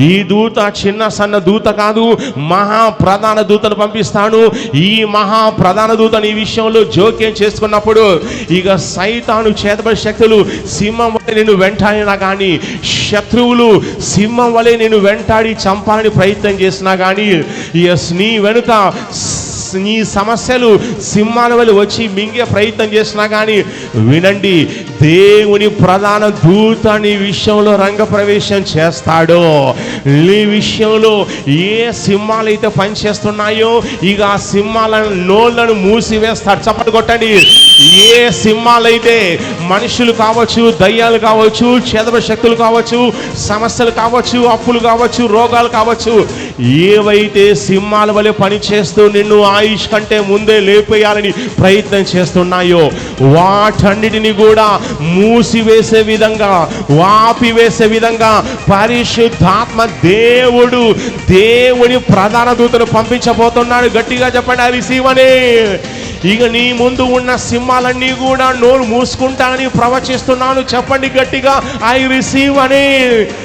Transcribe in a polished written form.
ఈ దూత చిన్న సన్న దూత కాదు, మహా ప్రధాన దూతను పంపిస్తాను. ఈ మహా ప్రధాన దూత నీ విషయంలో జోక్యం చేసుకున్నప్పుడు ఇక సైతాను చేతబడి శక్తులు సింహం వలె నిన్ను వెంటాడినా కానీ, శత్రువులు సింహం వలె నిన్ను వెంటాడి చంపాలని ప్రయత్నం చేసినా కానీ, నీ వెనుక నీ సమస్యలు సింహాల వల్ల వచ్చి మింగే ప్రయత్నం చేసినా కానీ, వినండి, దేవుని ప్రధాన దూత నీ విషయంలో రంగప్రవేశం చేస్తాడో. నీ విషయంలో ఏ సింహాలు అయితే పనిచేస్తున్నాయో ఇక ఆ సింహాల నోళ్లను మూసివేస్తాడు. చప్పట్లు కొట్టండి. ఏ సింహాలైతే మనుషులు కావచ్చు, దయ్యాలు కావచ్చు, చేదవ శక్తులు కావచ్చు, సమస్యలు కావచ్చు, అప్పులు కావచ్చు, రోగాలు కావచ్చు, ఏవైతే సింహాల వలె పనిచేస్తూ నిన్ను ఆయుష్ కంటే ముందే లేపేయాలని ప్రయత్నం చేస్తున్నాయో వాటన్నిటిని కూడా మూసివేసే విధంగా, వాపివేసే విధంగా పరిశుద్ధాత్మ దేవుని ప్రధాన దూతను పంపించబోతున్నాడు. గట్టిగా చెప్పండి, రిసీవ్ అని. ఇక నీ ముందు ఉన్న సింహాలన్నీ కూడా నోరు మూసుకుంటానని ప్రవచిస్తున్నాను. చెప్పండి గట్టిగా, ఐ రిసీవ్ అని.